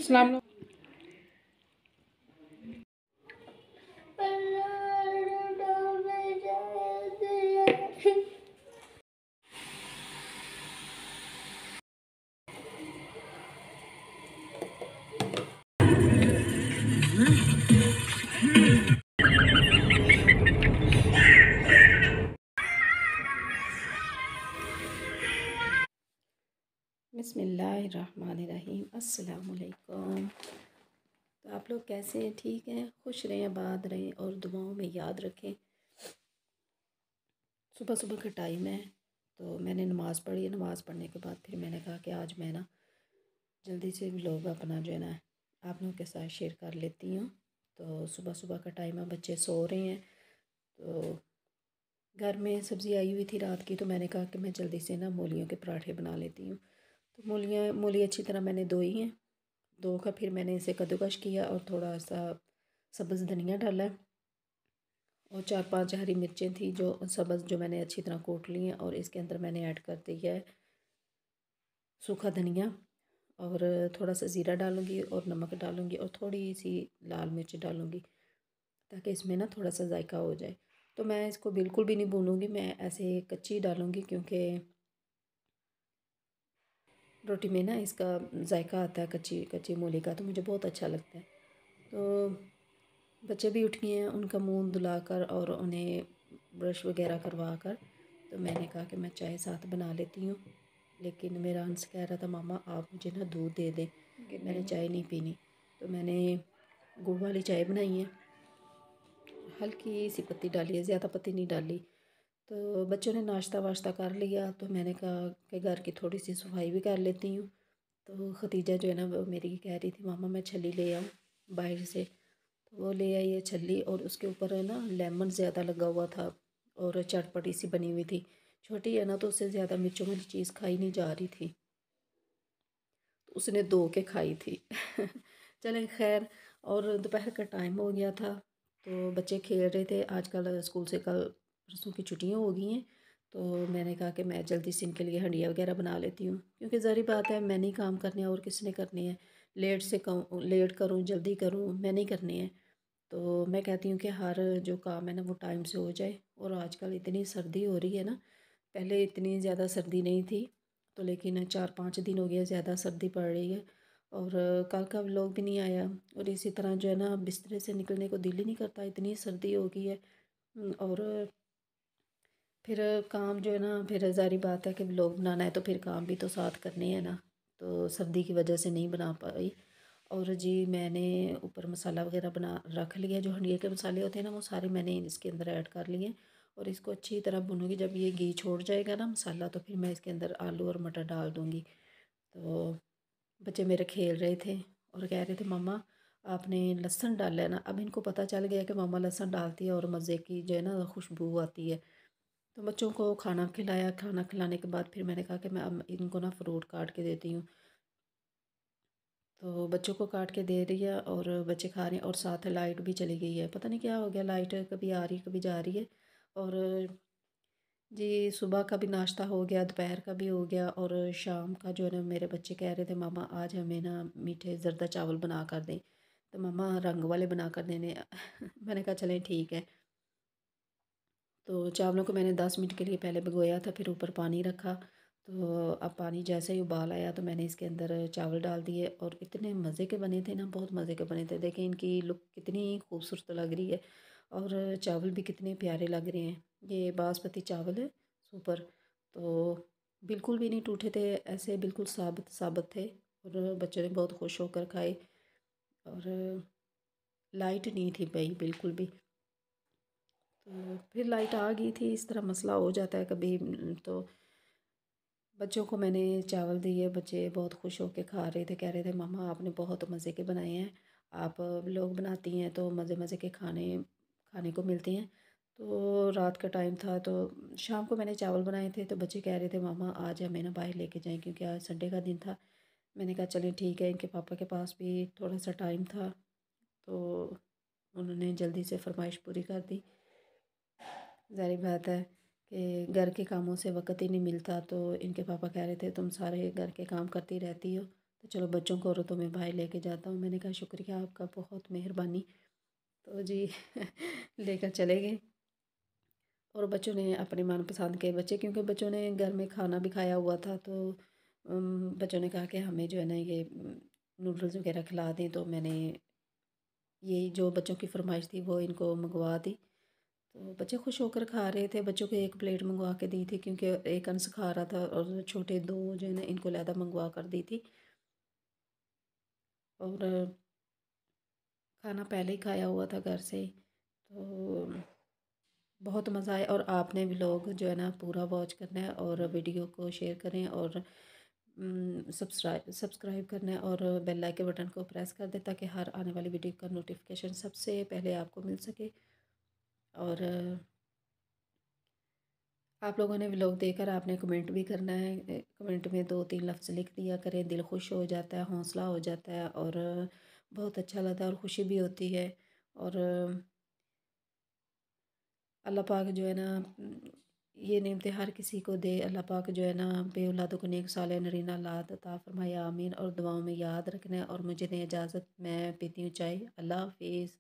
अस्सलाम बिस्मिल्लाहिर्रहमानिर्रहीम। अस्सलाम वालेकुम। तो आप लोग कैसे हैं? ठीक हैं? खुश रहें, आबाद रहें और दुआओं में याद रखें। सुबह सुबह का टाइम है तो मैंने नमाज़ पढ़ी। नमाज़ पढ़ने के बाद फिर मैंने कहा कि आज मैं ना जल्दी से व्लॉग अपना जो है ना आप लोगों के साथ शेयर कर लेती हूँ। तो सुबह सुबह का टाइम है, बच्चे सो रहे हैं। तो घर में सब्ज़ी आई हुई थी रात की, तो मैंने कहा कि मैं जल्दी से ना मूलियों के पराठे बना लेती हूँ। तो मूली अच्छी तरह मैंने धोई हैं। धो कर फिर मैंने इसे कद्दूकश किया और थोड़ा सा सब्ज़ धनिया डाला और 4-5 हरी मिर्चें थी जो सब्ज़, जो मैंने अच्छी तरह कूट ली हैं। और इसके अंदर मैंने ऐड कर दिया है सूखा धनिया और थोड़ा सा ज़ीरा डालूँगी और नमक डालूँगी और थोड़ी सी लाल मिर्च डालूँगी ताकि इसमें ना थोड़ा सा जायका हो जाए। तो मैं इसको बिल्कुल भी नहीं भूनूँगी, मैं ऐसे कच्ची डालूँगी क्योंकि रोटी में ना इसका जायका आता है कच्ची कच्ची मूली का, तो मुझे बहुत अच्छा लगता है। तो बच्चे भी उठ गए हैं, उनका मुंह धुलाकर और उन्हें ब्रश वगैरह करवा कर तो मैंने कहा कि मैं चाय साथ बना लेती हूँ। लेकिन मेरा अंश कह रहा था मामा आप मुझे ना दूध दे दें, मैंने चाय नहीं पीनी। तो मैंने गुड़ वाली चाय बनाई है, हल्की सी पत्ती डाली है, ज़्यादा पत्ती नहीं डाली। तो बच्चों ने नाश्ता वाश्ता कर लिया तो मैंने कहा कि घर की थोड़ी सी सफाई भी कर लेती हूँ। तो खतीजा जो है ना वो मेरी कह रही थी मामा मैं छली ले आऊँ बाहर से। तो वो ले आई है छली और उसके ऊपर है ना लेमन ज़्यादा लगा हुआ था और चटपटी सी बनी हुई थी। छोटी है ना तो उससे ज़्यादा मिर्चों वाली चीज़ खाई नहीं जा रही थी, तो उसने दो के खाई थी। चलें खैर। और दोपहर का टाइम हो गया था तो बच्चे खेल रहे थे। आजकल स्कूल से कल परसों की छुट्टियाँ हो गई हैं, तो मैंने कहा कि मैं जल्दी से इनके लिए हंडिया वगैरह बना लेती हूँ क्योंकि ज़ाहिर बात है मैं नहीं काम करने और किसने करने हैं। लेट से कहूँ लेट करूँ जल्दी करूँ, मैं नहीं करनी है। तो मैं कहती हूँ कि हर जो काम है ना वो टाइम से हो जाए। और आजकल इतनी सर्दी हो रही है ना, पहले इतनी ज़्यादा सर्दी नहीं थी तो लेकिन 4-5 दिन हो गया ज़्यादा सर्दी पड़ रही है। और कल का व्लॉग भी नहीं आया और इसी तरह जो है ना बिस्तर से निकलने को दिल ही नहीं करता, इतनी सर्दी हो गई है। और फिर काम जो है ना, फिर ज़ाहिर बात है कि व्लॉग बनाना है तो फिर काम भी तो साथ करने हैं ना, तो सर्दी की वजह से नहीं बना पाई। और जी मैंने ऊपर मसाला वगैरह बना रख लिया, जो हंडिया के मसाले होते हैं ना वो सारे मैंने इसके अंदर ऐड कर लिए और इसको अच्छी तरह भूनूंगी। जब ये घी छोड़ जाएगा ना मसाला तो फिर मैं इसके अंदर आलू और मटर डाल दूँगी। तो बच्चे मेरे खेल रहे थे और कह रहे थे मम्मा आपने लहसुन डाला है ना। अब इनको पता चल गया कि मम्मा लहसुन डालती है और मज़े की जो है ना खुशबू आती है। तो बच्चों को खाना खिलाया, खाना खिलाने के बाद फिर मैंने कहा कि मैं अब इनको ना फ्रूट काट के देती हूँ। तो बच्चों को काट के दे रही है और बच्चे खा रहे हैं और साथ लाइट भी चली गई है, पता नहीं क्या हो गया, लाइट कभी आ रही कभी जा रही है। और जी सुबह का भी नाश्ता हो गया, दोपहर का भी हो गया और शाम का जो है ना मेरे बच्चे कह रहे थे मामा आज हमें ना मीठे ज़रदा चावल बना कर दें, तो मामा रंग वाले बना कर देने। मैंने कहा चलें ठीक है। तो चावलों को मैंने 10 मिनट के लिए पहले भिगोया था, फिर ऊपर पानी रखा। तो अब पानी जैसे ही उबाल आया तो मैंने इसके अंदर चावल डाल दिए और इतने मज़े के बने थे ना, बहुत मज़े के बने थे। देखें इनकी लुक कितनी खूबसूरत लग रही है और चावल भी कितने प्यारे लग रहे हैं। ये बासमती चावल है सुपर। तो बिल्कुल भी नहीं टूटे थे, ऐसे बिल्कुल साबुत साबुत थे और बच्चों ने बहुत खुश होकर खाए। और लाइट नहीं थी भाई बिल्कुल भी, तो फिर लाइट आ गई थी। इस तरह मसला हो जाता है कभी। तो बच्चों को मैंने चावल दिए, बच्चे बहुत खुश होकर खा रहे थे, कह रहे थे मामा आपने बहुत मज़े के बनाए हैं, आप लोग बनाती हैं तो मज़े मज़े के खाने खाने को मिलते हैं। तो रात का टाइम था तो शाम को मैंने चावल बनाए थे, तो बच्चे कह रहे थे मामा आज हमें ना बाहर लेके जाएं क्योंकि आज संडे का दिन था। मैंने कहा चलें ठीक है। इनके पापा के पास भी थोड़ा सा टाइम था तो उन्होंने जल्दी से फरमाइश पूरी कर दी। ज़ाहिर बात है कि घर के कामों से वक़्त ही नहीं मिलता, तो इनके पापा कह रहे थे तुम सारे घर के काम करती रहती हो तो चलो बच्चों को और तो मैं बाहर लेके जाता हूँ। मैंने कहा शुक्रिया आपका, बहुत मेहरबानी। तो जी लेकर चले गए। और बच्चों ने अपने मनपसंद के, बच्चे क्योंकि बच्चों ने घर में खाना भी खाया हुआ था, तो बच्चों ने कहा कि हमें जो है ना ये नूडल्स वगैरह खिला दें। तो मैंने यही जो बच्चों की फरमाइश थी वो इनको मंगवा दी। तो बच्चे खुश होकर खा रहे थे। बच्चों को एक प्लेट मंगवा के दी थी क्योंकि एक अंश खा रहा था, और छोटे दो जो है ना इनको लहदा मंगवा कर दी थी। और खाना पहले ही खाया हुआ था घर से। तो बहुत मज़ा आया। और आपने भी लोग जो है ना पूरा वॉच करना है, और वीडियो को शेयर करें, और सब्सक्राइब करना है, और बेल आइकन बटन को प्रेस कर दें ताकि हर आने वाली वीडियो का नोटिफिकेशन सबसे पहले आपको मिल सके। और आप लोगों ने व्लॉग देखकर आपने कमेंट भी करना है। कमेंट में 2-3 लफ्ज़ लिख दिया करें, दिल खुश हो जाता है, हौसला हो जाता है, और बहुत अच्छा लगता है और खुशी भी होती है। और अल्लाह पाक जो है ना ये नेमतें हर किसी को दे। अल्लाह पाक जो है ना बेऔलादों को नेक साले नरीना औलाद अता फरमाए, आमीन। और दुआओं में याद रखना है। और मुझे दें इजाज़त, मैं पीती हूँ चाय। अल्लाह हाफिज़।